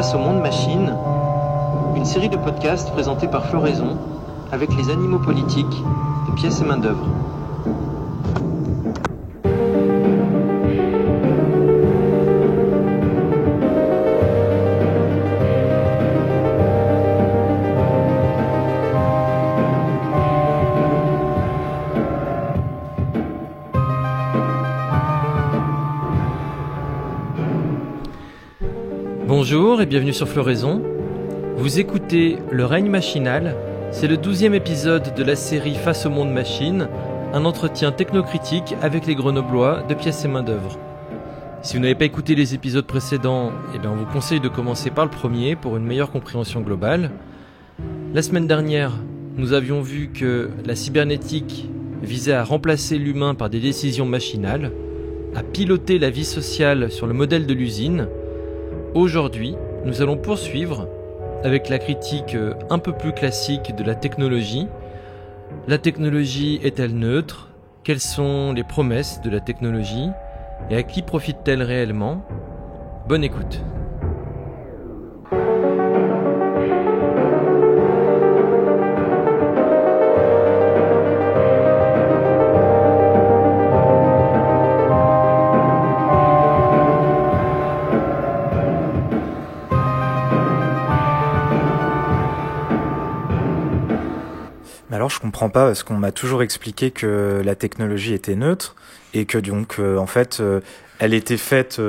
Face au monde machine, une série de podcasts présentés par Floraison avec les animaux politiques de pièces et main-d'œuvre. Bonjour et bienvenue sur Floraison. Vous écoutez Le règne machinal, c'est le 12e épisode de la série Face au monde machine, un entretien technocritique avec les grenoblois de pièces et main-d'œuvre. Si vous n'avez pas écouté les épisodes précédents, on vous conseille de commencer par le premier pour une meilleure compréhension globale. La semaine dernière, nous avions vu que la cybernétique visait à remplacer l'humain par des décisions machinales, à piloter la vie sociale sur le modèle de l'usine. Aujourd'hui, nous allons poursuivre avec la critique un peu plus classique de la technologie. La technologie est-elle neutre ? Quelles sont les promesses de la technologie ? Et à qui profite-t-elle réellement ? Bonne écoute. Alors je comprends pas parce qu'on m'a toujours expliqué que la technologie était neutre et que donc en fait elle était faite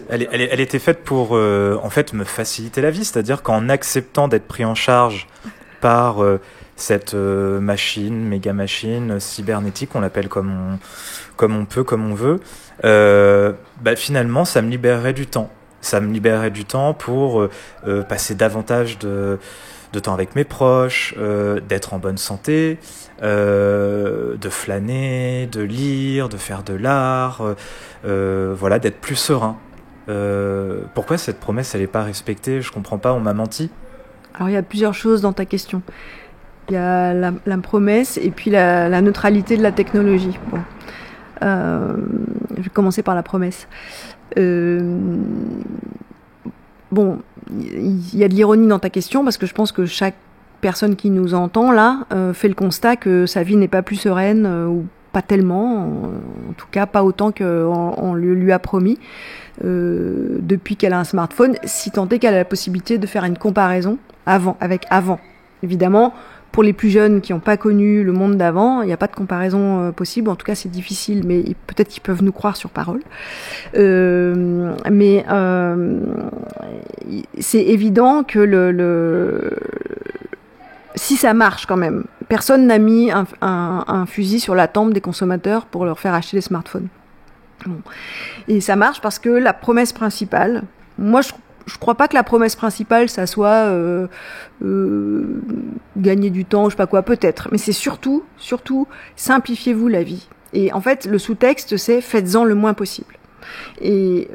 elle était faite pour en fait me faciliter la vie, c'est-à-dire qu'en acceptant d'être pris en charge par cette machine, méga machine cybernétique, on l'appelle comme on peut, comme on veut, finalement ça me libérerait du temps. Ça me libérerait du temps pour passer davantage de temps avec mes proches, d'être en bonne santé, de flâner, de lire, de faire de l'art, d'être plus serein. Pourquoi cette promesse elle n'est pas respectée ? Je comprends pas, on m'a menti. Alors il y a plusieurs choses dans ta question. Il y a la promesse et puis la neutralité de la technologie. Bon. Je vais commencer par la promesse. Il y a de l'ironie dans ta question parce que je pense que chaque personne qui nous entend là fait le constat que sa vie n'est pas plus sereine ou pas tellement, en tout cas pas autant qu'on lui a promis depuis qu'elle a un smartphone, si tant est qu'elle a la possibilité de faire une comparaison avec avant. Évidemment, pour les plus jeunes qui n'ont pas connu le monde d'avant, il n'y a pas de comparaison possible. En tout cas, c'est difficile, mais peut-être qu'ils peuvent nous croire sur parole. Mais c'est évident que si ça marche quand même, personne n'a mis un fusil sur la tempe des consommateurs pour leur faire acheter des smartphones. Bon. Et ça marche parce que la promesse principale, moi je crois pas que la promesse principale, ça soit gagner du temps, je sais pas quoi, peut-être. Mais c'est surtout, simplifiez-vous la vie. Et en fait, le sous-texte, c'est faites-en le moins possible. Et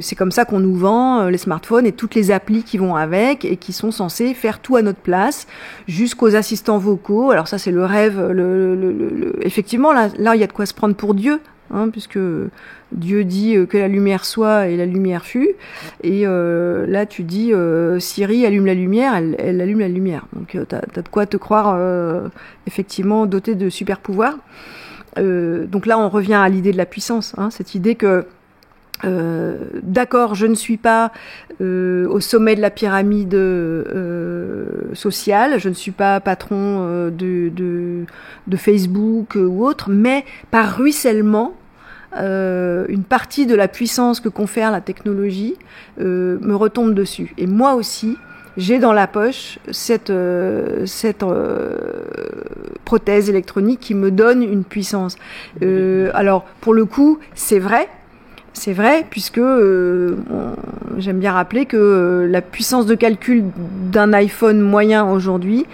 c'est comme ça qu'on nous vend les smartphones et toutes les applis qui vont avec et qui sont censées faire tout à notre place, jusqu'aux assistants vocaux. Alors ça, c'est le rêve. Effectivement, là, il y a de quoi se prendre pour Dieu. Puisque Dieu dit que la lumière soit et la lumière fut, et là tu dis Siri allume la lumière, elle allume la lumière. Donc t'as de quoi te croire effectivement doté de super pouvoirs. Donc là on revient à l'idée de la puissance, cette idée que d'accord, je ne suis pas au sommet de la pyramide sociale, je ne suis pas patron de Facebook ou autre, mais par ruissellement, une partie de la puissance que confère la technologie me retombe dessus. Et moi aussi, j'ai dans la poche cette prothèse électronique qui me donne une puissance. Alors, pour le coup, c'est vrai, puisque j'aime bien rappeler que la puissance de calcul d'un iPhone moyen aujourd'hui,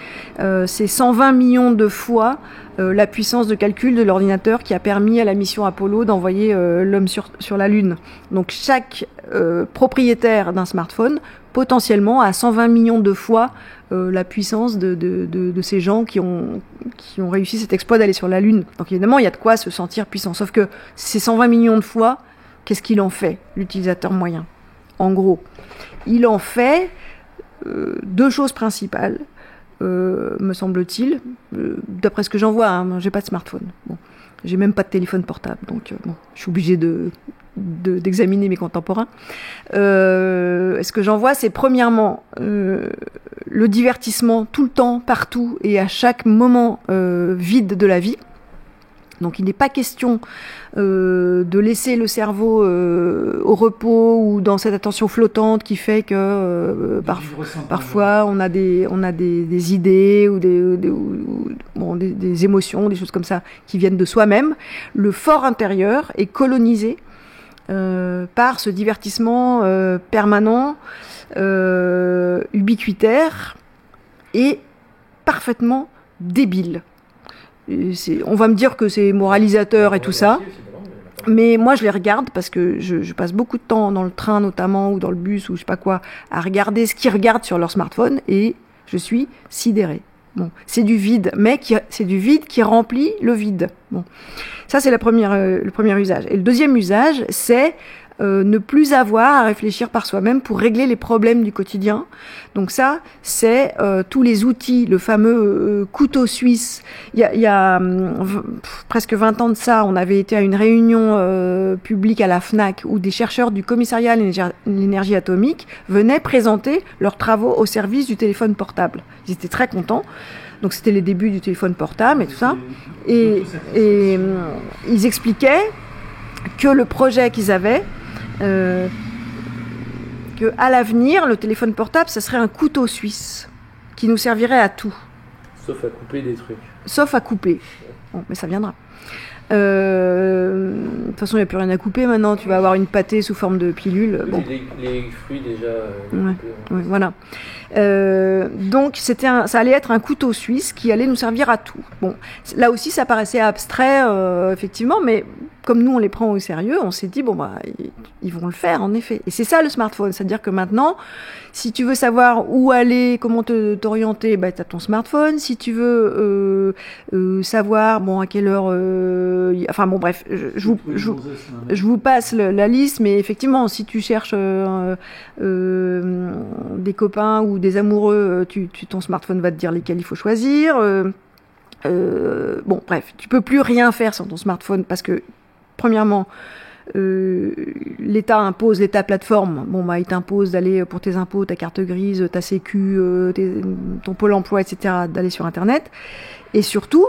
c'est 120 millions de fois la puissance de calcul de l'ordinateur qui a permis à la mission Apollo d'envoyer l'homme sur la Lune. Donc chaque propriétaire d'un smartphone, potentiellement, a 120 millions de fois la puissance de ces gens qui ont réussi cet exploit d'aller sur la Lune. Donc évidemment, il y a de quoi se sentir puissant. Sauf que ces 120 millions de fois, qu'est-ce qu'il en fait, l'utilisateur moyen ? en gros, il en fait 2 choses principales, me semble-t-il, d'après ce que j'en vois, hein, j'ai pas de smartphone. Bon. J'ai même pas de téléphone portable, donc je suis obligée d'examiner mes contemporains. Ce que j'en vois, c'est premièrement le divertissement tout le temps, partout et à chaque moment vide de la vie. Donc il n'est pas question de laisser le cerveau au repos ou dans cette attention flottante qui fait que parfois on a des idées ou des émotions, des choses comme ça qui viennent de soi-même. Le fort intérieur est colonisé par ce divertissement permanent, ubiquitaire et parfaitement débile. On va me dire que c'est moralisateur et tout ça, mais moi je les regarde parce que je passe beaucoup de temps dans le train notamment ou dans le bus ou je sais pas quoi à regarder ce qu'ils regardent sur leur smartphone et je suis sidérée. Bon, c'est du vide, mais c'est du vide qui remplit le vide. Bon, ça c'est le premier usage. Et le deuxième usage, c'est ne plus avoir à réfléchir par soi-même pour régler les problèmes du quotidien. Donc ça, c'est tous les outils, le fameux couteau suisse. Il y a presque 20 ans de ça, on avait été à une réunion publique à la FNAC où des chercheurs du commissariat à l'énergie atomique venaient présenter leurs travaux au service du téléphone portable. Ils étaient très contents. Donc c'était les débuts du téléphone portable et tout ça. Et ils expliquaient que le projet qu'ils avaient, que à l'avenir, le téléphone portable, ça serait un couteau suisse qui nous servirait à tout. Sauf à couper des trucs. Sauf à couper. Bon, mais ça viendra. De toute façon, il n'y a plus rien à couper maintenant. Tu vas avoir une pâtée sous forme de pilule. Bon. Les fruits déjà. Ouais, voilà. Donc ça allait être un couteau suisse qui allait nous servir à tout. Bon, là aussi, ça paraissait abstrait, effectivement, mais comme nous on les prend au sérieux, on s'est dit ils vont le faire en effet. Et c'est ça le smartphone, c'est-à-dire que maintenant, si tu veux savoir où aller, comment t'orienter, t'as ton smartphone. Si tu veux savoir à quelle heure, bref, je vous passe la liste, mais effectivement, si tu cherches des copains ou des amoureux, ton smartphone va te dire lesquels il faut choisir. Bref, tu peux plus rien faire sur ton smartphone parce que premièrement, l'État plateforme. Il t'impose d'aller pour tes impôts, ta carte grise, ta sécu, ton pôle emploi, etc., d'aller sur Internet. Et surtout,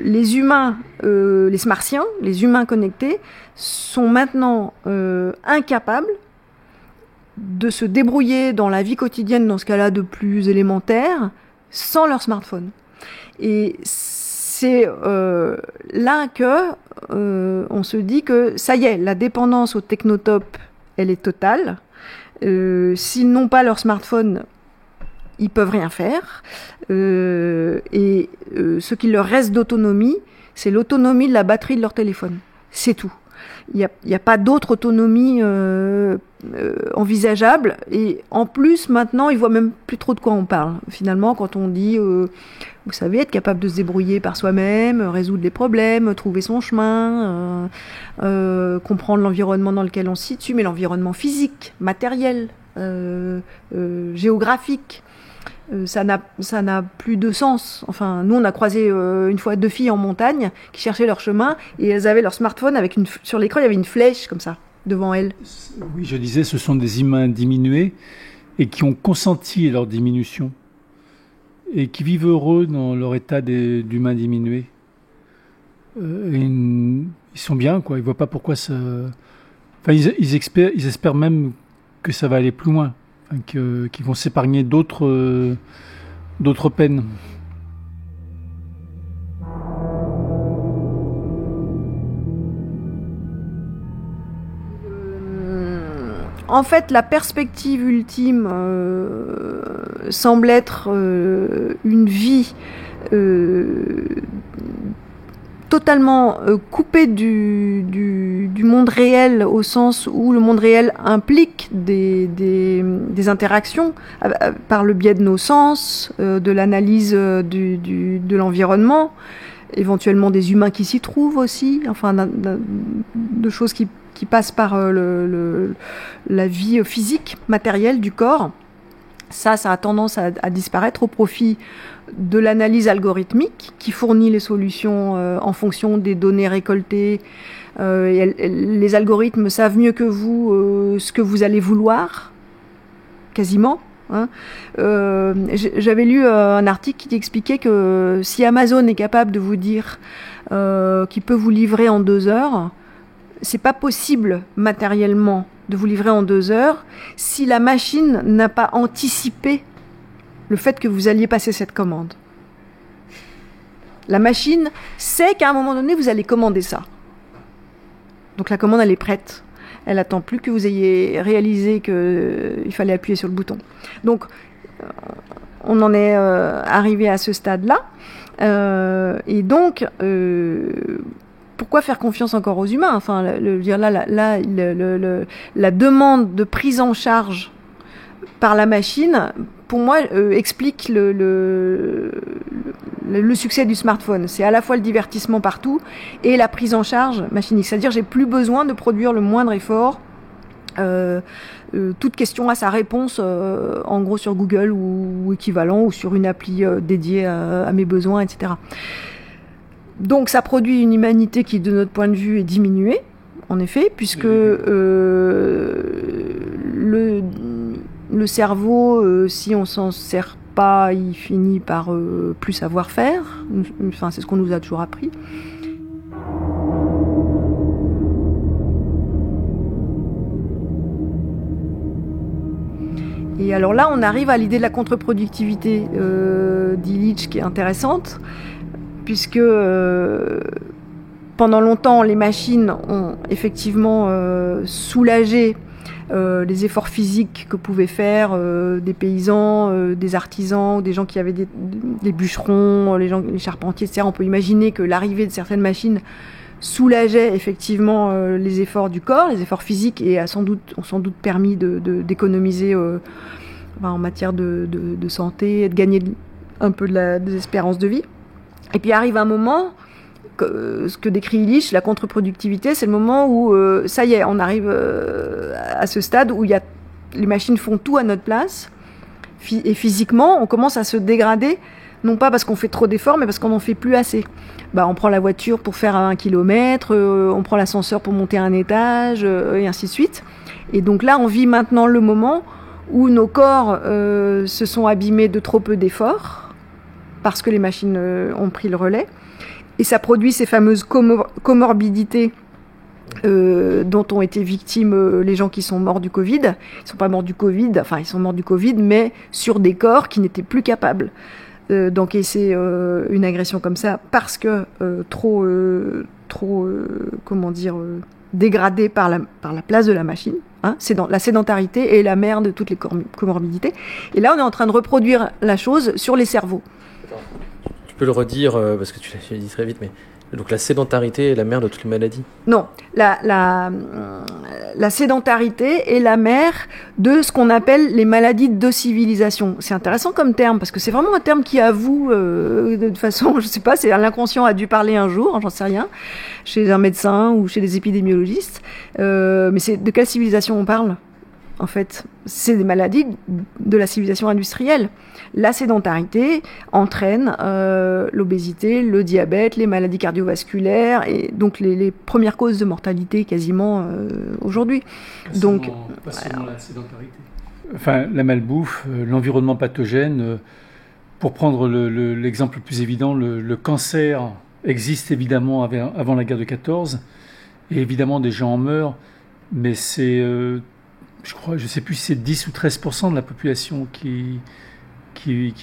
les humains, les smartiens, les humains connectés, sont maintenant incapables de se débrouiller dans la vie quotidienne, dans ce cas-là de plus élémentaire, sans leur smartphone. Et c'est là que on se dit que ça y est, la dépendance au technotop, elle est totale. S'ils n'ont pas leur smartphone, ils peuvent rien faire. Et ce qui leur reste d'autonomie, c'est l'autonomie de la batterie de leur téléphone. C'est tout. Il n'y a pas d'autre autonomie envisageable. Et en plus, maintenant, ils voient même plus trop de quoi on parle. Finalement, quand on dit, vous savez, être capable de se débrouiller par soi-même, résoudre les problèmes, trouver son chemin, comprendre l'environnement dans lequel on se situe, mais l'environnement physique, matériel, géographique. Ça n'a plus de sens. Enfin, nous, on a croisé une fois 2 filles en montagne qui cherchaient leur chemin et elles avaient leur smartphone avec sur l'écran, il y avait une flèche comme ça devant elles. Oui, je disais, ce sont des humains diminués et qui ont consenti à leur diminution et qui vivent heureux dans leur état d'humains diminués. Ils sont bien, quoi. Ils voient pas pourquoi ça. Enfin, ils espèrent même que ça va aller plus loin. Qui vont s'épargner d'autres peines. En fait, la perspective ultime semble être une vie totalement coupée du monde réel, au sens où le monde réel implique des interactions par le biais de nos sens, de l'analyse de l'environnement, éventuellement des humains qui s'y trouvent aussi, enfin de choses qui qui passe par la vie physique, matérielle du corps, ça a tendance à disparaître au profit de l'analyse algorithmique qui fournit les solutions en fonction des données récoltées. Les algorithmes savent mieux que vous ce que vous allez vouloir, quasiment. Hein. J'avais lu un article qui expliquait que si Amazon est capable de vous dire qu'il peut vous livrer en 2 heures, c'est pas possible matériellement de vous livrer en 2 heures si la machine n'a pas anticipé le fait que vous alliez passer cette commande. La machine sait qu'à un moment donné, vous allez commander ça. Donc la commande, elle est prête. Elle attend plus que vous ayez réalisé qu'il fallait appuyer sur le bouton. Donc, on en est arrivé à ce stade-là. Et donc, pourquoi faire confiance encore aux humains ? Enfin, la demande de prise en charge par la machine, pour moi, explique le succès du smartphone. C'est à la fois le divertissement partout et la prise en charge machinique. C'est-à-dire, j'ai plus besoin de produire le moindre effort. Toute question a sa réponse, en gros sur Google ou équivalent, ou sur une appli dédiée à mes besoins, etc. Donc, ça produit une humanité qui, de notre point de vue, est diminuée, en effet, puisque le cerveau, si on s'en sert pas, il finit par plus savoir faire. Enfin, c'est ce qu'on nous a toujours appris. Et alors là, on arrive à l'idée de la contre-productivité d'Illich, qui est intéressante, puisque pendant longtemps, les machines ont effectivement soulagé les efforts physiques que pouvaient faire des paysans, des artisans, des gens qui avaient des bûcherons, les charpentiers, etc. On peut imaginer que l'arrivée de certaines machines soulageait effectivement les efforts du corps, les efforts physiques, et ont sans doute permis d'économiser en matière de santé et de gagner un peu des espérances de vie. Et puis arrive un moment, ce que décrit Illich, la contre-productivité, c'est le moment où, ça y est, on arrive à ce stade où les machines font tout à notre place, et physiquement, on commence à se dégrader, non pas parce qu'on fait trop d'efforts, mais parce qu'on n'en fait plus assez. On prend la voiture pour faire 1 kilomètre, on prend l'ascenseur pour monter un étage, et ainsi de suite. Et donc là, on vit maintenant le moment où nos corps se sont abîmés de trop peu d'efforts, parce que les machines ont pris le relais. Et ça produit ces fameuses comorbidités dont ont été victimes les gens qui sont morts du Covid. Ils ne sont pas morts du Covid, enfin ils sont morts du Covid, mais sur des corps qui n'étaient plus capables d'encaisser une agression comme ça, parce que trop dégradés par la place de la machine. Hein, la sédentarité est la mère de toutes les comorbidités. Et là, on est en train de reproduire la chose sur les cerveaux. Tu peux le redire, parce que tu l'as dit très vite, mais donc la sédentarité est la mère de toutes les maladies ? Non, la sédentarité est la mère de ce qu'on appelle les maladies de civilisation. C'est intéressant comme terme, parce que c'est vraiment un terme qui avoue, de toute façon, je sais pas, l'inconscient a dû parler un jour, j'en sais rien, chez un médecin ou chez des épidémiologistes. Mais c'est de quelle civilisation on parle ? En fait, c'est des maladies de la civilisation industrielle. La sédentarité entraîne l'obésité, le diabète, les maladies cardiovasculaires, et donc les premières causes de mortalité quasiment aujourd'hui. Donc, pas seulement la sédentarité. Enfin, la malbouffe, l'environnement pathogène. Pour prendre l'exemple le plus évident, le cancer existe évidemment avant la guerre de 14, et évidemment des gens en meurent, mais c'est je sais plus si c'est 10 ou 13% de la population qui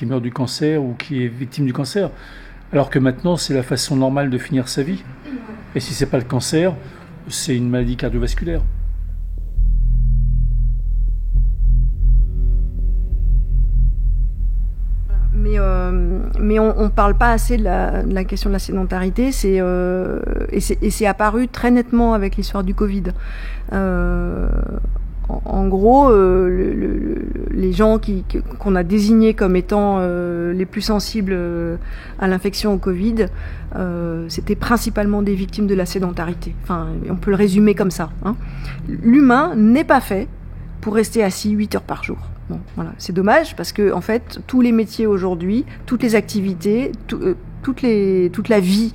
meurt du cancer ou qui est victime du cancer, alors que maintenant c'est la façon normale de finir sa vie. Et si c'est pas le cancer, c'est une maladie cardiovasculaire. Mais on parle pas assez de la question de la sédentarité, et c'est apparu très nettement avec l'histoire du Covid. En gros, les gens qu'on a désignés comme étant les plus sensibles à l'infection au Covid, c'était principalement des victimes de la sédentarité. Enfin, on peut le résumer comme ça. Hein. L'humain n'est pas fait pour rester assis 8 heures par jour. Bon, voilà. C'est dommage parce que, en fait, tous les métiers aujourd'hui, toutes les activités, toute la vie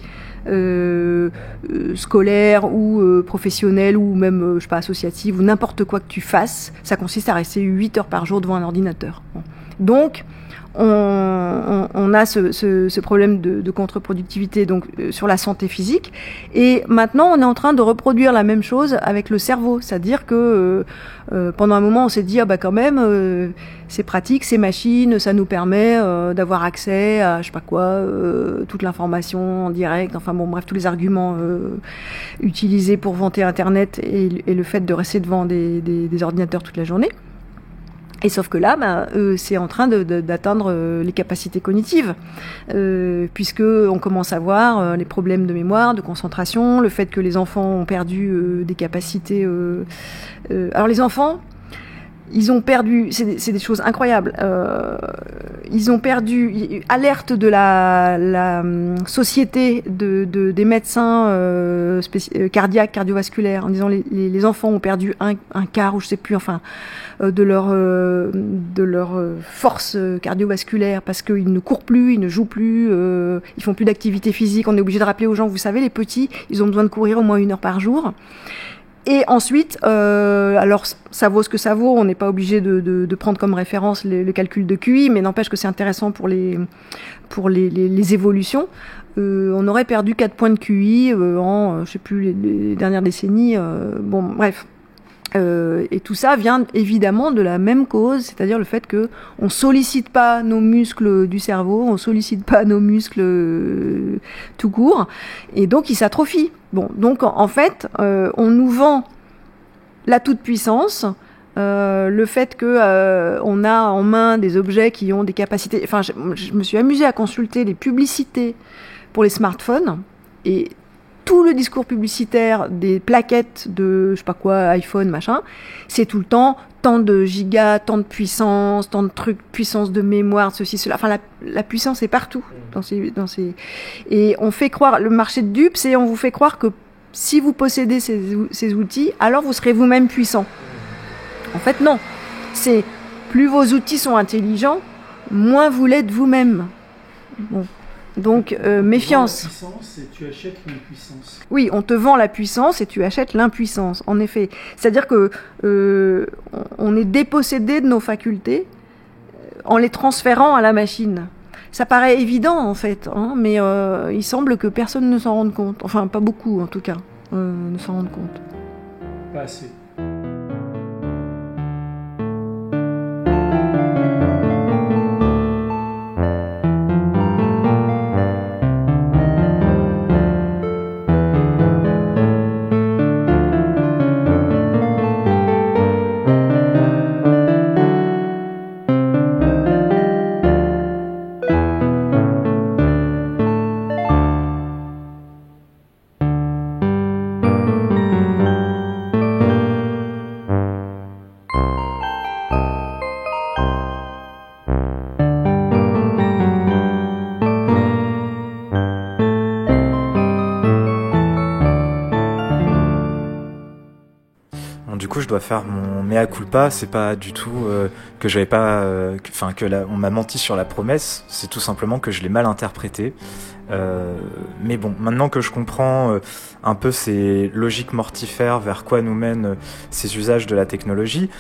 scolaire ou professionnelle ou même, je sais pas, associative ou n'importe quoi que tu fasses, ça consiste à rester 8 heures par jour devant un ordinateur. Bon. Donc, on a ce problème de contre-productivité donc sur la santé physique, et maintenant on est en train de reproduire la même chose avec le cerveau, c'est-à-dire que pendant un moment on s'est dit quand même c'est pratique ces machines, ça nous permet d'avoir accès à je sais pas quoi toute l'information en direct, enfin bon bref tous les arguments utilisés pour vanter Internet et le fait de rester devant des ordinateurs toute la journée. Et sauf que là, c'est en train d'atteindre les capacités cognitives, puisque on commence à voir les problèmes de mémoire, de concentration, le fait que les enfants ont perdu des capacités. Alors les enfants, ils ont perdu, c'est des choses incroyables. Ils ont perdu, alerte de la société des médecins cardiaques, cardiovasculaires, en disant les enfants ont perdu un quart ou je sais plus, enfin, de leur force cardiovasculaire parce qu'ils ne courent plus, ils ne jouent plus, ils font plus d'activité physique. On est obligé de rappeler aux gens, vous savez, les petits, ils ont besoin de courir au moins 1 heure par jour. Et ensuite, alors ça vaut ce que ça vaut, on n'est pas obligé de prendre comme référence le calcul de QI, mais n'empêche que c'est intéressant pour les évolutions. On aurait perdu 4 points de QI en, je sais plus, les dernières décennies. Bon, bref. Et tout ça vient évidemment de la même cause, c'est-à-dire le fait que on sollicite pas nos muscles du cerveau, on sollicite pas nos muscles tout court, et donc ils s'atrophient. Bon, donc en fait, on nous vend la toute-puissance, le fait que on a en main des objets qui ont des capacités. Enfin, je me suis amusée à consulter les publicités pour les smartphones et tout le discours publicitaire des plaquettes de, je sais pas quoi, iPhone, machin, c'est tout le temps tant de gigas, tant de puissance, tant de trucs, puissance de mémoire, ceci, cela. Enfin, la puissance est partout dans ces. Et on fait croire, le marché de dupes, c'est on vous fait croire que si vous possédez ces outils, alors vous serez vous-même puissant. En fait, non. C'est plus vos outils sont intelligents, moins vous l'êtes vous-même. Bon. Donc, méfiance. Tu vends la puissance et tu achètes l'impuissance. Oui, on te vend la puissance et tu achètes l'impuissance, en effet. C'est-à-dire que on est dépossédé de nos facultés en les transférant à la machine. Ça paraît évident, en fait, hein, mais il semble que personne ne s'en rende compte. Enfin, pas beaucoup, en tout cas, ne s'en rendent compte. Pas assez. Je dois faire mon mea culpa. C'est pas du tout que j'avais pas, on m'a menti sur la promesse. C'est tout simplement que je l'ai mal interprété. Mais bon, maintenant que je comprends un peu ces logiques mortifères vers quoi nous mènent ces usages de la technologie,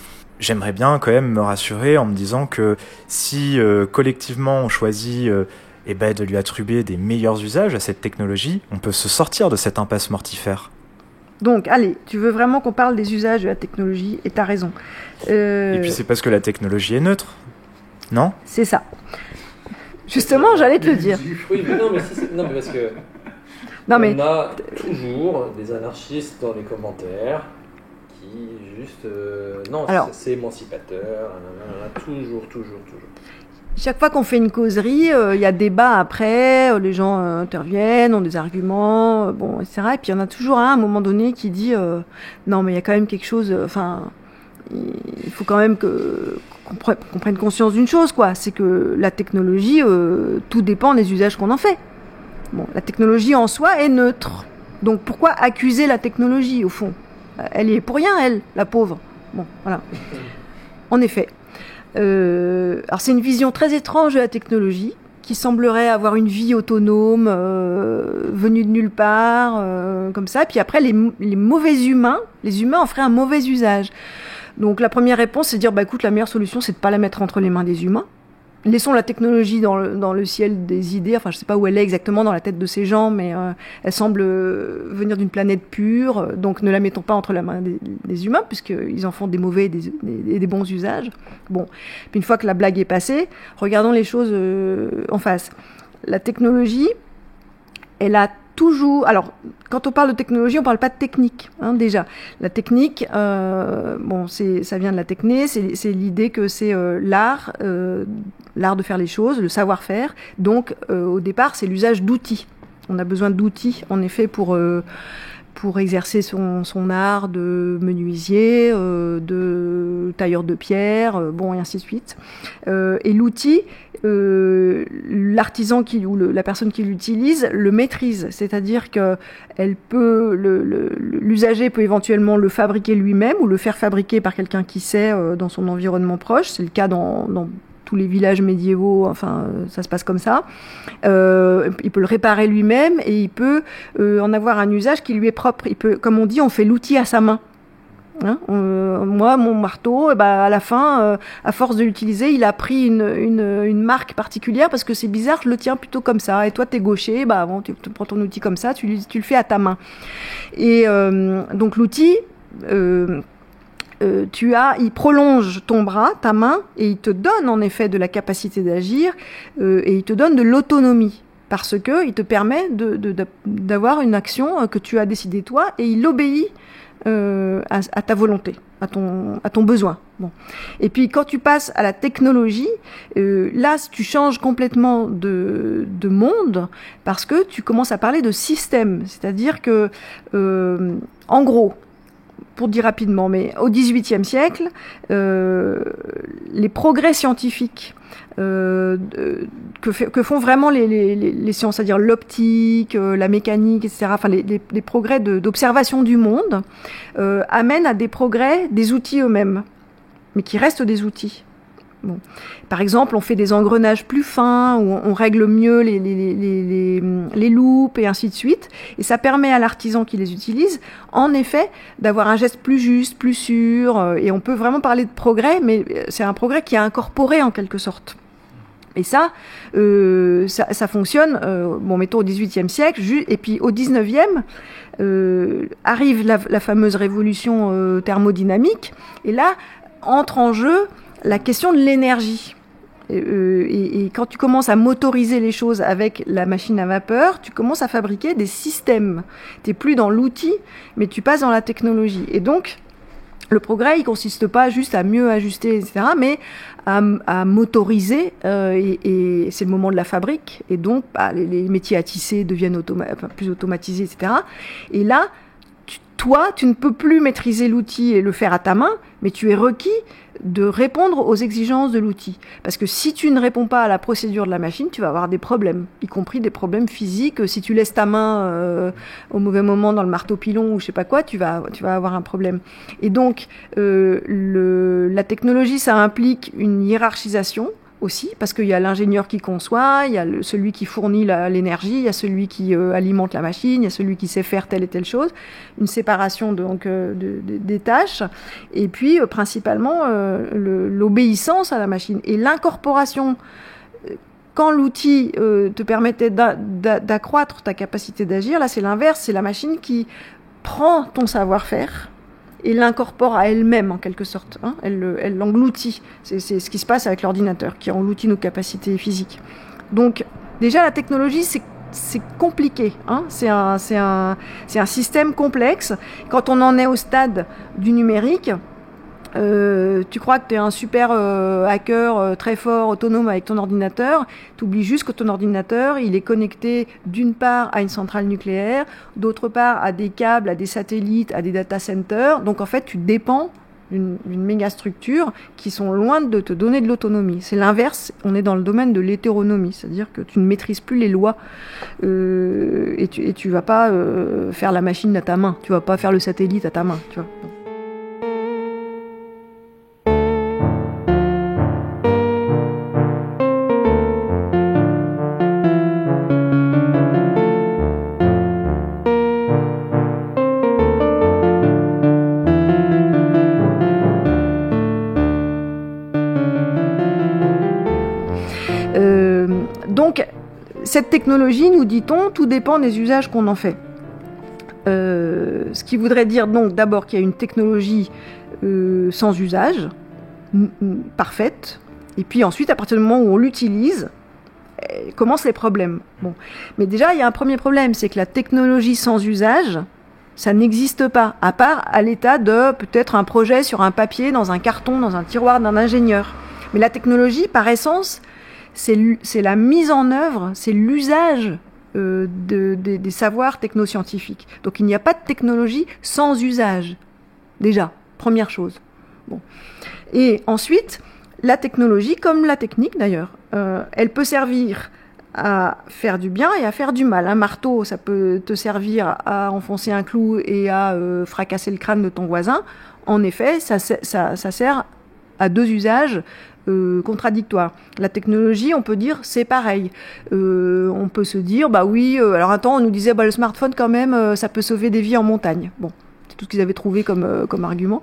j'aimerais bien quand même me rassurer en me disant que si collectivement on choisit de lui attribuer des meilleurs usages à cette technologie, on peut se sortir de cette impasse mortifère. Donc, allez, tu veux vraiment qu'on parle des usages de la technologie, et t'as raison. Et puis c'est parce que la technologie est neutre, non ? C'est ça. Justement, j'allais te le dire. Oui, mais non, mais parce que on a toujours des anarchistes dans les commentaires qui juste c'est émancipateur, toujours. Chaque fois qu'on fait une causerie, il y a débat après, les gens interviennent, ont des arguments, etc. Et puis il y en a toujours un à un moment donné qui dit non mais il y a quand même quelque chose, il faut quand même qu'on prenne conscience d'une chose, quoi. C'est que la technologie, tout dépend des usages qu'on en fait. Bon, la technologie en soi est neutre. Donc pourquoi accuser la technologie, au fond ? Elle y est pour rien, elle, la pauvre. Bon, voilà. En effet. Alors c'est une vision très étrange de la technologie, qui semblerait avoir une vie autonome, venue de nulle part, comme ça. Puis après, les mauvais humains, les humains en feraient un mauvais usage. Donc la première réponse, c'est de dire, écoute, la meilleure solution, c'est de pas la mettre entre les mains des humains. Laissons la technologie dans le ciel des idées. Enfin, je sais pas où elle est exactement dans la tête de ces gens, mais elle semble venir d'une planète pure. Donc, ne la mettons pas entre la main des humains, puisqu'ils en font des mauvais et des bons usages. Bon. Puis une fois que la blague est passée, regardons les choses en face. La technologie, elle a toujours... Alors, quand on parle de technologie, on parle pas de technique, déjà. La technique, ça vient de la techné, c'est l'idée que c'est l'art de faire les choses, le savoir-faire. Donc, au départ, c'est l'usage d'outils. On a besoin d'outils, en effet, pour exercer son art de menuisier, de tailleur de pierre, et ainsi de suite. Et l'outil, l'artisan ou la personne qui l'utilise le maîtrise, c'est-à-dire que l'usager peut éventuellement le fabriquer lui-même ou le faire fabriquer par quelqu'un qui sait dans son environnement proche. C'est le cas dans tous les villages médiévaux, enfin, ça se passe comme ça. Il peut le réparer lui-même et il peut en avoir un usage qui lui est propre. Il peut, comme on dit, on fait l'outil à sa main. Moi, mon marteau, à la fin, à force de l'utiliser, il a pris une marque particulière parce que c'est bizarre, je le tiens plutôt comme ça. Et toi, t'es gaucher, tu prends ton outil comme ça, tu le fais à ta main. Et donc l'outil, il prolonge ton bras, ta main, et il te donne en effet de la capacité d'agir, et il te donne de l'autonomie. Parce que il te permet d'avoir une action que tu as décidée toi, et il obéit à ta volonté, à ton besoin. Bon. Et puis quand tu passes à la technologie, là tu changes complètement de monde, parce que tu commences à parler de système. C'est-à-dire que, en gros, pour dire rapidement, mais au XVIIIe siècle, les progrès scientifiques que font vraiment les sciences, c'est-à-dire l'optique, la mécanique, etc., enfin les progrès d'observation du monde, amènent à des progrès des outils eux-mêmes, mais qui restent des outils. Bon. Par exemple, on fait des engrenages plus fins, ou on règle mieux les loupes et ainsi de suite. Et ça permet à l'artisan qui les utilise, en effet, d'avoir un geste plus juste, plus sûr. Et on peut vraiment parler de progrès, mais c'est un progrès qui est incorporé en quelque sorte. Et ça fonctionne, mettons au XVIIIe siècle, et puis au XIXe, arrive la fameuse révolution thermodynamique, et là entre en jeu la question de l'énergie. Et quand tu commences à motoriser les choses avec la machine à vapeur, tu commences à fabriquer des systèmes. Tu n'es plus dans l'outil, mais tu passes dans la technologie. Et donc, le progrès, il consiste pas juste à mieux ajuster, etc., mais à motoriser, et c'est le moment de la fabrique. Et donc, les métiers à tisser deviennent plus automatisés, etc. Et là, toi, tu ne peux plus maîtriser l'outil et le faire à ta main, mais tu es requis de répondre aux exigences de l'outil. Parce que si tu ne réponds pas à la procédure de la machine, tu vas avoir des problèmes, y compris des problèmes physiques. Si tu laisses ta main au mauvais moment dans le marteau-pilon ou je sais pas quoi, tu vas avoir un problème. Et donc, la technologie, ça implique une hiérarchisation aussi, parce qu'il y a l'ingénieur qui conçoit, il y a celui qui fournit l'énergie, il y a celui qui alimente la machine, il y a celui qui sait faire telle et telle chose, une séparation donc des tâches, et puis principalement l'obéissance à la machine et l'incorporation. Quand l'outil te permettait d'accroître ta capacité d'agir, là c'est l'inverse, c'est la machine qui prend ton savoir-faire et l'incorpore à elle-même en quelque sorte. Elle l'engloutit. C'est ce qui se passe avec l'ordinateur, qui engloutit nos capacités physiques. Donc déjà la technologie c'est compliqué. C'est un système complexe. Quand on en est au stade du numérique, tu crois que tu es un super hacker très fort, autonome avec ton ordinateur, tu oublies juste que ton ordinateur, il est connecté d'une part à une centrale nucléaire, d'autre part à des câbles, à des satellites, à des data centers. Donc en fait, tu dépends d'une méga structure qui sont loin de te donner de l'autonomie. C'est l'inverse, on est dans le domaine de l'hétéronomie, c'est-à-dire que tu ne maîtrises plus les lois et tu vas pas faire la machine à ta main, tu vas pas faire le satellite à ta main, tu vois. Donc, cette technologie, nous dit-on, tout dépend des usages qu'on en fait. Ce qui voudrait dire donc d'abord qu'il y a une technologie sans usage, parfaite, et puis ensuite, à partir du moment où on l'utilise, commencent les problèmes. Bon. Mais déjà, il y a un premier problème, c'est que la technologie sans usage, ça n'existe pas, à part à l'état de peut-être un projet sur un papier, dans un carton, dans un tiroir d'un ingénieur. Mais la technologie, par essence, c'est la mise en œuvre, c'est l'usage des savoirs technoscientifiques. Donc il n'y a pas de technologie sans usage, déjà, première chose. Bon. Et ensuite, la technologie, comme la technique d'ailleurs, elle peut servir à faire du bien et à faire du mal. Un marteau, ça peut te servir à enfoncer un clou et à fracasser le crâne de ton voisin. En effet, ça sert à deux usages contradictoires. La technologie, on peut dire, c'est pareil. On peut se dire, bah oui, alors un temps, on nous disait, bah le smartphone, quand même, ça peut sauver des vies en montagne. Bon, c'est tout ce qu'ils avaient trouvé comme argument.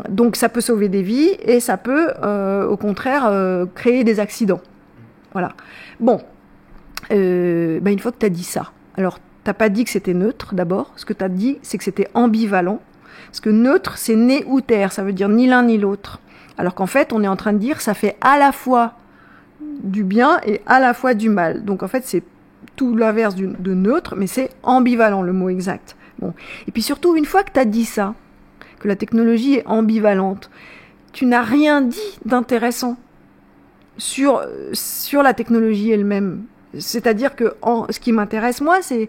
Donc, ça peut sauver des vies et ça peut, au contraire, créer des accidents. Voilà. Bon, une fois que tu as dit ça, alors, tu n'as pas dit que c'était neutre, d'abord. Ce que tu as dit, c'est que c'était ambivalent. Parce que neutre, c'est né ou terre, ça veut dire ni l'un ni l'autre. Alors qu'en fait, on est en train de dire ça fait à la fois du bien et à la fois du mal. Donc en fait, c'est tout l'inverse de neutre, mais c'est ambivalent, le mot exact. Bon. Et puis surtout, une fois que tu as dit ça, que la technologie est ambivalente, tu n'as rien dit d'intéressant sur la technologie elle-même. C'est-à-dire que ce qui m'intéresse, moi, c'est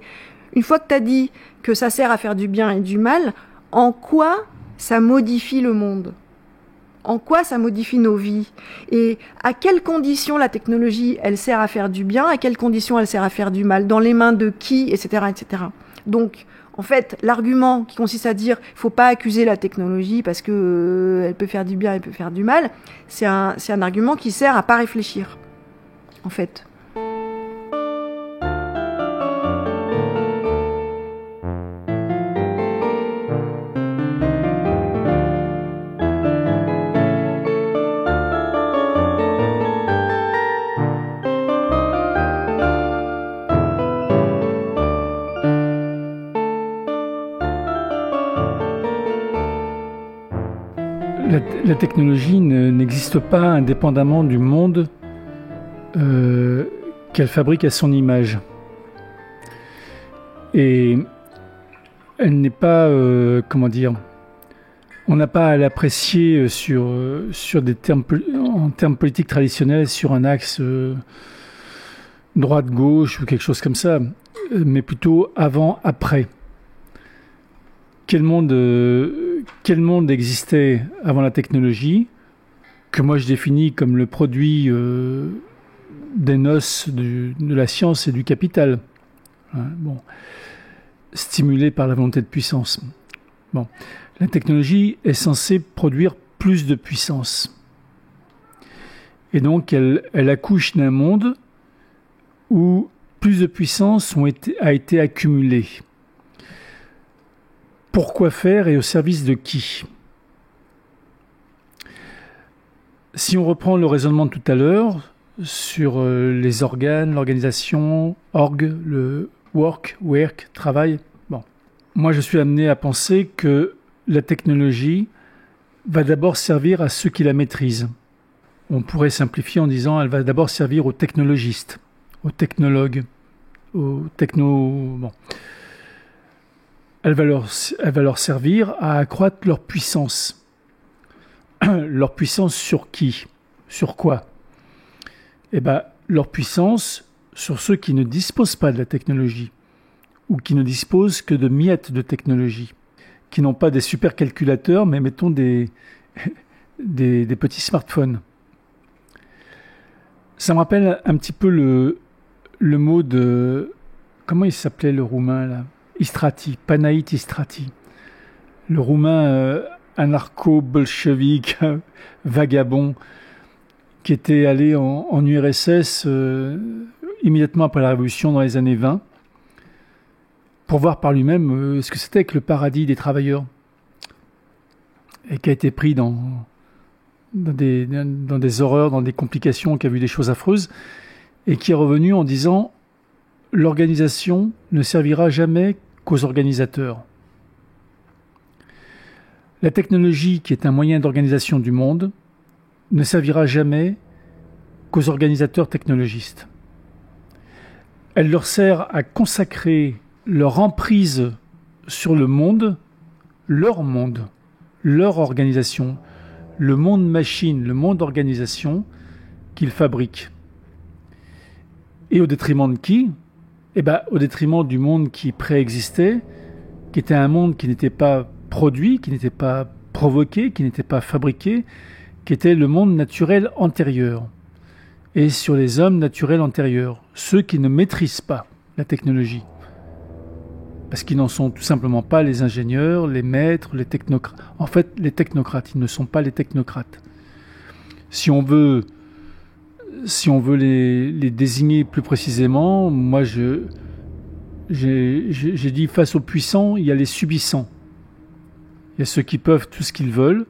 une fois que tu as dit que ça sert à faire du bien et du mal, en quoi ça modifie le monde ? En quoi ça modifie nos vies ? Et à quelles conditions la technologie, elle sert à faire du bien ? À quelles conditions elle sert à faire du mal ? Dans les mains de qui ? Etc. etc. Donc, en fait, l'argument qui consiste à dire il ne faut pas accuser la technologie parce que elle peut faire du bien, elle peut faire du mal, c'est un argument qui sert à pas réfléchir, en fait. La technologie n'existe pas indépendamment du monde qu'elle fabrique à son image. Et elle n'est pas, on n'a pas à l'apprécier sur des termes, en termes politiques traditionnels, sur un axe droite-gauche ou quelque chose comme ça, mais plutôt avant-après. Quel monde existait avant la technologie, que moi je définis comme le produit des noces de la science et du capital, stimulé par la volonté de puissance. Bon. La technologie est censée produire plus de puissance. Et donc elle accouche d'un monde où plus de puissance a été accumulée. Pourquoi faire et au service de qui ? Si on reprend le raisonnement de tout à l'heure sur les organes, l'organisation, le work, travail, moi je suis amené à penser que la technologie va d'abord servir à ceux qui la maîtrisent. On pourrait simplifier en disant elle va d'abord servir aux technologistes, aux technologues, aux Elle va leur servir à accroître leur puissance. Leur puissance sur qui ? Sur quoi ? Leur puissance sur ceux qui ne disposent pas de la technologie ou qui ne disposent que de miettes de technologie. qui n'ont pas des supercalculateurs, mais mettons des petits smartphones. Ça me rappelle un petit peu le mot de... Comment il s'appelait le roumain là ? Istrati, Panaït Istrati. Le roumain anarcho-bolchevique, vagabond, qui était allé en URSS immédiatement après la Révolution dans les années 20, pour voir par lui-même ce que c'était que le paradis des travailleurs, et qui a été pris dans des horreurs, dans des complications, qui a vu des choses affreuses, et qui est revenu en disant « L'organisation ne servira jamais qu'aux organisateurs. La technologie, qui est un moyen d'organisation du monde, ne servira jamais qu'aux organisateurs technologistes. Elle leur sert à consacrer leur emprise sur le monde, leur organisation, le monde machine, le monde organisation qu'ils fabriquent. Et au détriment de qui ? Au détriment du monde qui préexistait, qui était un monde qui n'était pas produit, qui n'était pas provoqué, qui n'était pas fabriqué, qui était le monde naturel antérieur. Et sur les hommes naturels antérieurs, ceux qui ne maîtrisent pas la technologie. Parce qu'ils n'en sont tout simplement pas les ingénieurs, les maîtres, les technocrates. En fait, les technocrates, ils ne sont pas les technocrates. Si on veut les désigner plus précisément, moi j'ai dit face aux puissants, il y a les subissants. Il y a ceux qui peuvent tout ce qu'ils veulent,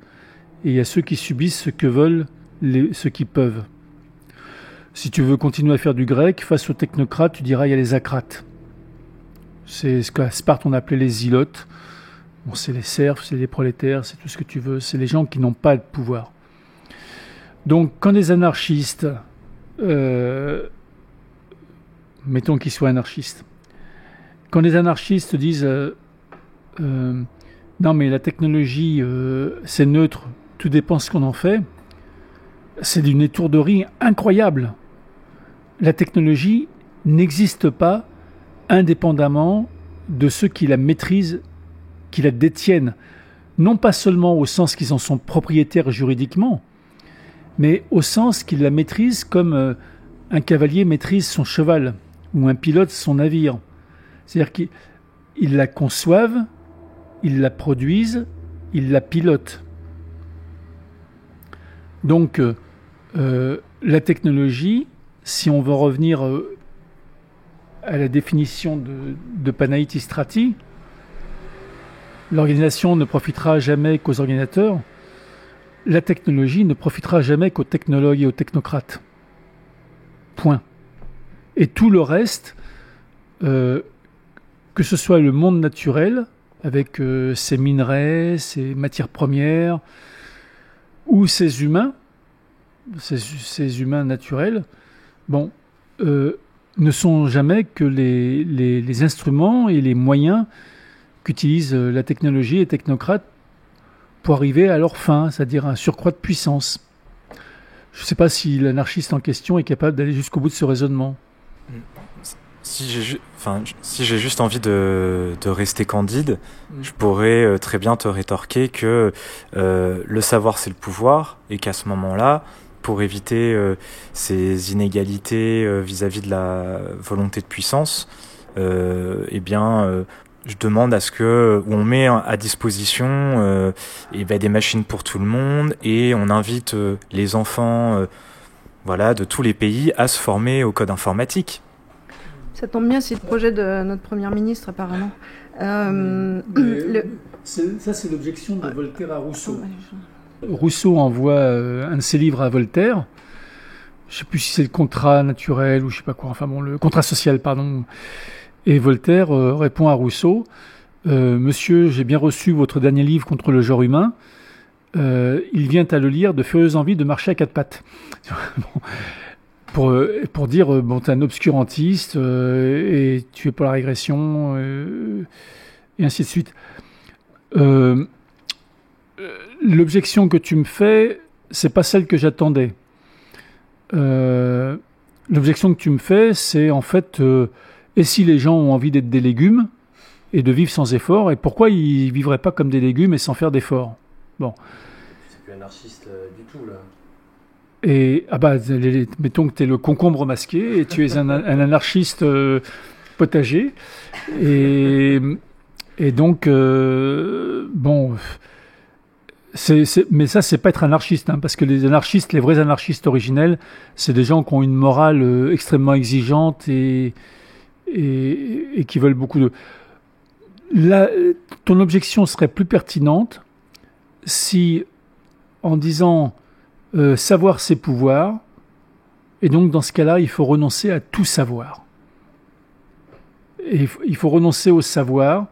et il y a ceux qui subissent ce que veulent ceux qui peuvent. Si tu veux continuer à faire du grec, face aux technocrates, tu diras il y a les acrates. C'est ce qu'à Sparte on appelait les zealotes. Bon, c'est les serfs, c'est les prolétaires, c'est tout ce que tu veux. C'est les gens qui n'ont pas de pouvoir. Donc quand des anarchistes, mettons qu'ils soient anarchistes, quand les anarchistes disent non mais la technologie c'est neutre, tout dépend ce qu'on en fait, c'est d'une étourderie incroyable. La technologie n'existe pas indépendamment de ceux qui la maîtrisent, qui la détiennent, non pas seulement au sens qu'ils en sont propriétaires juridiquement, mais au sens qu'ils la maîtrisent comme un cavalier maîtrise son cheval ou un pilote son navire. C'est-à-dire qu'ils la conçoivent, ils la produisent, ils la pilotent. Donc, la technologie, si on veut revenir à la définition de Panaït Istrati, l'organisation ne profitera jamais qu'aux organisateurs, la technologie ne profitera jamais qu'aux technologues et aux technocrates. Point. Et tout le reste, que ce soit le monde naturel, avec ses minerais, ses matières premières, ou ces humains naturels, ne sont jamais que les instruments et les moyens qu'utilisent la technologie et les technocrates pour arriver à leur fin, c'est-à-dire un surcroît de puissance. Je ne sais pas si l'anarchiste en question est capable d'aller jusqu'au bout de ce raisonnement. Si j'ai juste envie de rester candide, je pourrais très bien te rétorquer que le savoir c'est le pouvoir, et qu'à ce moment-là, pour éviter ces inégalités vis-à-vis de la volonté de puissance, je demande à ce que on met à disposition des machines pour tout le monde, et on invite les enfants de tous les pays à se former au code informatique. Ça tombe bien, c'est le projet de notre première ministre apparemment. Ça c'est l'objection de Voltaire à Rousseau. Rousseau envoie un de ses livres à Voltaire. Je ne sais plus si c'est le contrat naturel ou je ne sais pas quoi. Le contrat social, pardon. Et Voltaire répond à Rousseau, Monsieur, j'ai bien reçu votre dernier livre contre le genre humain. Il vient à le lire de furieuse envie de marcher à quatre pattes. Pour dire, t'es un obscurantiste et tu es pour la régression et ainsi de suite. L'objection que tu me fais, c'est pas celle que j'attendais. L'objection que tu me fais, c'est en fait, et si les gens ont envie d'être des légumes, et de vivre sans effort. Et pourquoi ils ne vivraient pas comme des légumes et sans faire d'efforts? Bon. C'est plus anarchiste du tout, là. Et, mettons que tu es le concombre masqué et tu es un anarchiste potager. Et donc, bon... mais ça, c'est pas être anarchiste, hein, parce que les anarchistes, les vrais anarchistes originels, c'est des gens qui ont une morale extrêmement exigeante et qui veulent beaucoup de... Ton objection serait plus pertinente si, en disant savoir c'est pouvoir, et donc dans ce cas-là, il faut renoncer à tout savoir. Et il faut renoncer au savoir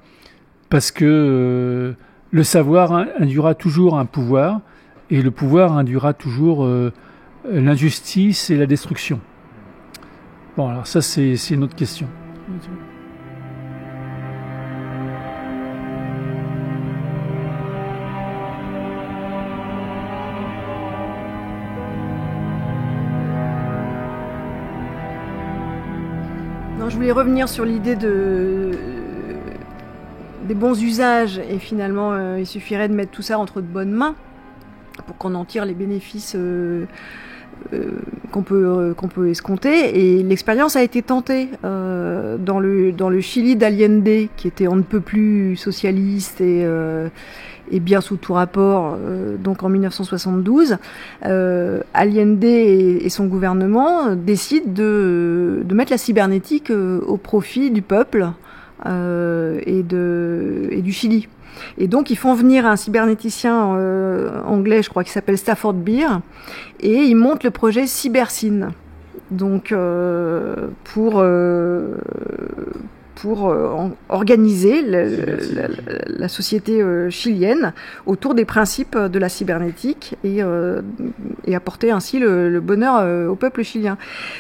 parce que le savoir induira toujours un pouvoir, et le pouvoir induira toujours l'injustice et la destruction. Bon, alors ça, c'est une autre question. Non, je voulais revenir sur l'idée des bons usages, et finalement il suffirait de mettre tout ça entre de bonnes mains pour qu'on en tire les bénéfices qu'on peut escompter. Et l'expérience a été tentée dans le Chili d'Allende, qui était on ne peut plus socialiste et bien sous tout rapport, donc en 1972, Allende et son gouvernement décident de mettre la cybernétique au profit du peuple et du Chili. Et donc ils font venir un cybernéticien anglais, je crois, qui s'appelle Stafford Beer, et ils montent le projet CyberSyn. Donc pour organiser la société chilienne autour des principes de la cybernétique et apporter ainsi le bonheur au peuple chilien.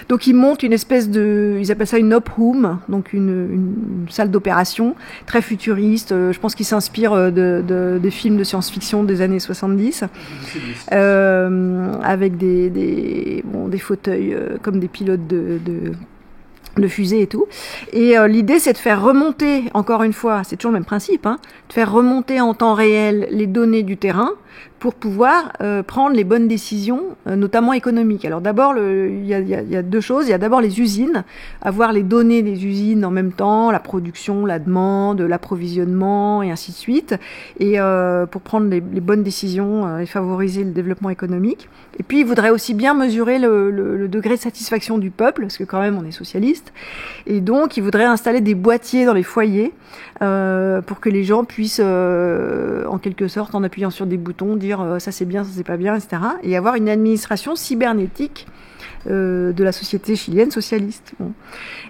Donc ils montent une espèce ils appellent ça une op room, donc une salle d'opération très futuriste. Je pense qu'ils s'inspirent des films de science-fiction des années 70, avec des fauteuils comme des pilotes de fusée et tout. Et l'idée, c'est de faire remonter, encore une fois, c'est toujours le même principe, hein, de faire remonter en temps réel les données du terrain pour pouvoir prendre les bonnes décisions, notamment économiques. Alors d'abord, il y a deux choses. Il y a d'abord les usines, avoir les données des usines en même temps, la production, la demande, l'approvisionnement et ainsi de suite, et pour prendre les bonnes décisions et favoriser le développement économique. Et puis, il voudrait aussi bien mesurer le degré de satisfaction du peuple, parce que quand même, on est socialiste. Et donc, il voudrait installer des boîtiers dans les foyers pour que les gens puissent, en quelque sorte, en appuyant sur des boutons, dire ça c'est bien, ça c'est pas bien, etc. Et avoir une administration cybernétique de la société chilienne socialiste. Bon.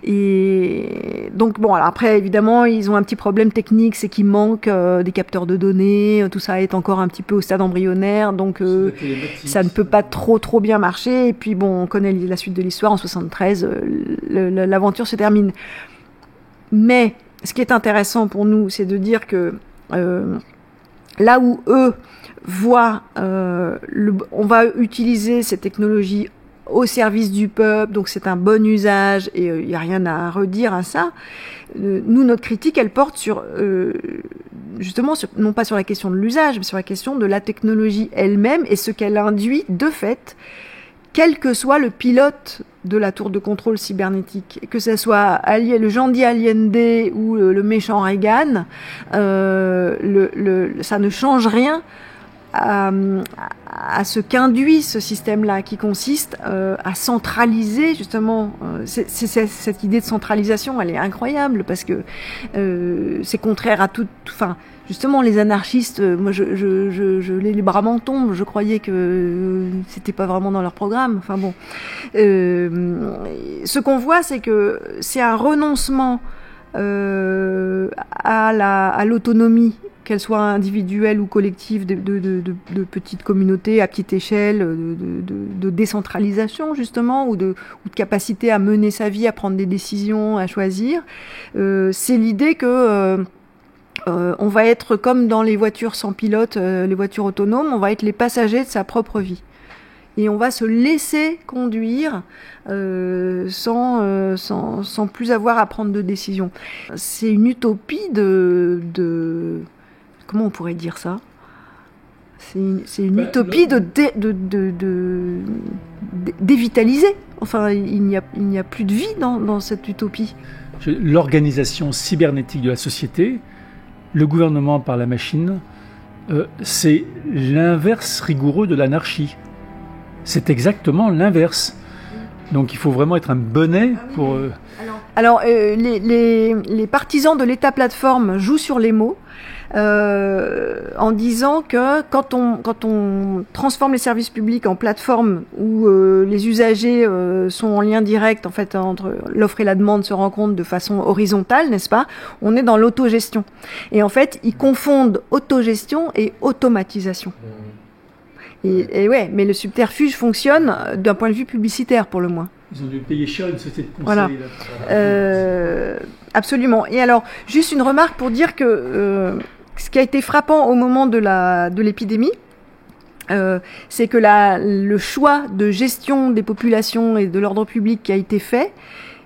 Et donc bon, alors après évidemment ils ont un petit problème technique, c'est qu'il manque des capteurs de données, tout ça est encore un petit peu au stade embryonnaire, donc ça ne peut pas trop bien marcher. Et puis bon, on connaît la suite de l'histoire. En 73, l'aventure se termine. Mais ce qui est intéressant pour nous, c'est de dire que là où eux voient, on va utiliser ces technologies au service du peuple, donc c'est un bon usage et il n'y a rien à redire à ça. Nous, notre critique, elle porte sur, justement, non pas sur la question de l'usage, mais sur la question de la technologie elle-même et ce qu'elle induit de fait, quel que soit le pilote de la tour de contrôle cybernétique, que ce soit le gentil Allende ou le méchant Reagan, ça ne change rien à ce qu'induit ce système-là, qui consiste à centraliser justement. Cette idée de centralisation, elle est incroyable parce que c'est contraire à tout. Enfin, justement, les anarchistes, moi, les bras m'en tombent. Je croyais que c'était pas vraiment dans leur programme. Enfin bon, ce qu'on voit, c'est que c'est un renoncement à l'autonomie, qu'elle soit individuelle ou collective, de petites communautés à petite échelle, de décentralisation justement, ou de capacité à mener sa vie, à prendre des décisions, à choisir. C'est l'idée que on va être comme dans les voitures sans pilote, les voitures autonomes, on va être les passagers de sa propre vie. et on va se laisser conduire sans plus avoir à prendre de décision. C'est une utopie de comment on pourrait dire ça ? C'est une utopie de dévitaliser. Enfin, il n'y a plus de vie dans cette utopie. L'organisation cybernétique de la société, le gouvernement par la machine, c'est l'inverse rigoureux de l'anarchie. C'est exactement l'inverse. Donc il faut vraiment être un bonnet pour... Alors, les partisans de l'État plateforme jouent sur les mots en disant que quand on transforme les services publics en plateforme où les usagers sont en lien direct, en fait, entre l'offre et la demande se rencontrent de façon horizontale, n'est-ce pas ? On est dans l'autogestion. Et en fait, ils confondent autogestion et automatisation. Et ouais, mais le subterfuge fonctionne d'un point de vue publicitaire pour le moins. Ils ont dû payer cher une société de conseil. Voilà. Absolument. Et alors, juste une remarque pour dire que ce qui a été frappant au moment de l'épidémie, c'est que le choix de gestion des populations et de l'ordre public qui a été fait,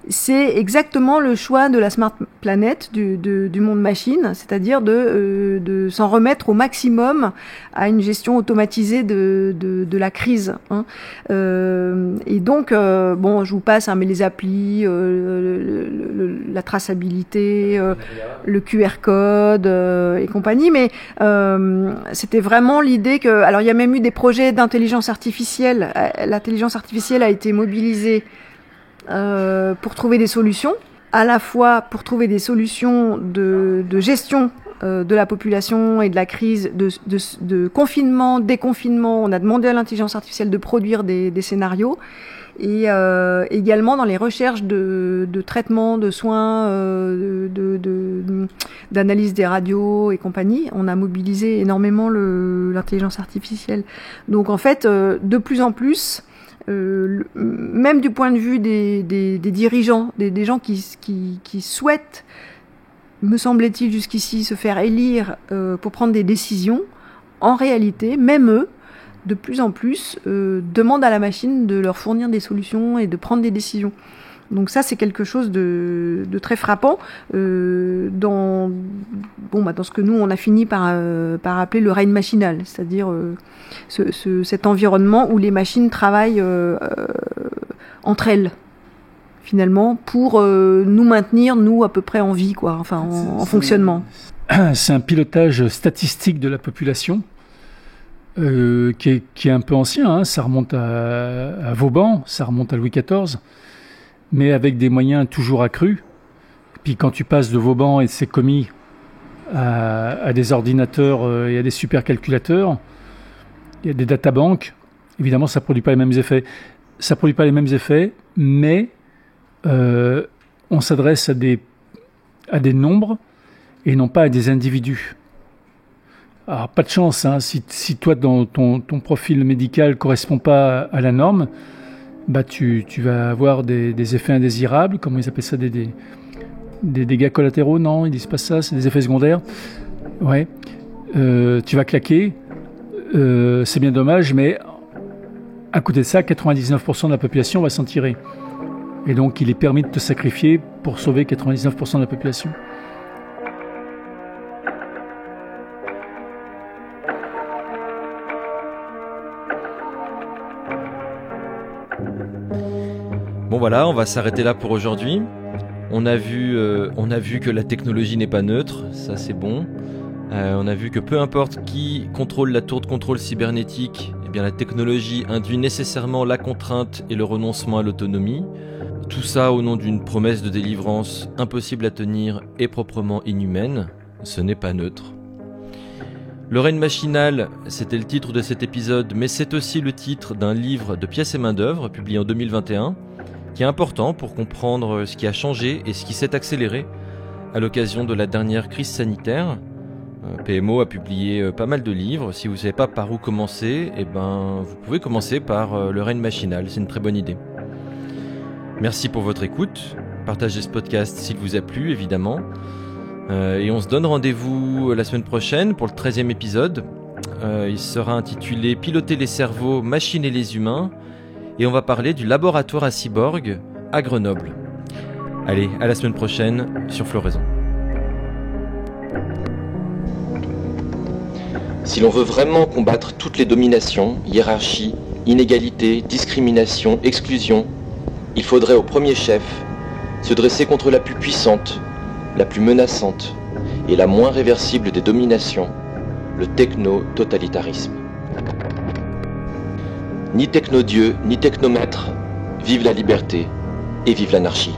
c'est exactement le choix de la Smart Planet, du monde machine, c'est-à-dire de s'en remettre au maximum à une gestion automatisée de la crise. Hein. Et donc, bon, je vous passe, hein, mais les applis, la traçabilité, le QR code et compagnie, mais c'était vraiment l'idée que... Alors, il y a même eu des projets d'intelligence artificielle. L'intelligence artificielle a été mobilisée pour trouver des solutions, à la fois pour trouver des solutions de gestion de la population et de la crise, de confinement, déconfinement. On a demandé à l'intelligence artificielle de produire des scénarios, et également dans les recherches de traitement, de soins, d'analyse des radios et compagnie. On a mobilisé énormément l'intelligence artificielle. Donc en fait, de plus en plus, même du point de vue des dirigeants, des gens qui souhaitent, me semblait-il jusqu'ici, se faire élire pour prendre des décisions, en réalité, même eux, de plus en plus, demandent à la machine de leur fournir des solutions et de prendre des décisions. Donc ça, c'est quelque chose de très frappant dans ce que nous, on a fini par appeler le règne machinal, c'est-à-dire cet environnement où les machines travaillent entre elles, finalement, pour nous maintenir, nous, à peu près en vie, quoi, enfin, en fonctionnement. C'est un pilotage statistique de la population qui est un peu ancien, hein. Ça remonte à Vauban, ça remonte à Louis XIV, mais avec des moyens toujours accrus. Puis quand tu passes de Vauban et de ses commis à des ordinateurs et à des supercalculateurs, il y a des databanks, évidemment ça ne produit pas les mêmes effets. Ça ne produit pas les mêmes effets, mais on s'adresse à des nombres et non pas à des individus. Alors pas de chance, hein, si toi dans ton profil médical ne correspond pas à la norme, bah tu vas avoir des effets indésirables, comment ils appellent ça, des dégâts collatéraux, non, ils disent pas ça, c'est des effets secondaires. Ouais, tu vas claquer, c'est bien dommage, mais à côté de ça, 99% de la population va s'en tirer. Et donc il est permis de te sacrifier pour sauver 99% de la population. Bon voilà, on va s'arrêter là pour aujourd'hui. On a vu que la technologie n'est pas neutre, ça c'est bon. On a vu que peu importe qui contrôle la tour de contrôle cybernétique, eh bien la technologie induit nécessairement la contrainte et le renoncement à l'autonomie. Tout ça au nom d'une promesse de délivrance impossible à tenir et proprement inhumaine. Ce n'est pas neutre. Le règne machinal, c'était le titre de cet épisode, mais c'est aussi le titre d'un livre de pièces et main-d'œuvre publié en 2021, qui est important pour comprendre ce qui a changé et ce qui s'est accéléré à l'occasion de la dernière crise sanitaire. PMO a publié pas mal de livres. Si vous ne savez pas par où commencer, eh ben, vous pouvez commencer par le règne machinal, c'est une très bonne idée. Merci pour votre écoute. Partagez ce podcast s'il vous a plu, évidemment. Et on se donne rendez-vous la semaine prochaine pour le 13e épisode. Il sera intitulé « Piloter les cerveaux, machines et les humains ». Et on va parler du laboratoire à cyborg à Grenoble. Allez, à la semaine prochaine sur Floraison. Si l'on veut vraiment combattre toutes les dominations, hiérarchies, inégalités, discriminations, exclusions, il faudrait au premier chef se dresser contre la plus puissante, la plus menaçante et la moins réversible des dominations, le techno-totalitarisme. Ni techno-dieu, ni technomètre, vive la liberté et vive l'anarchie.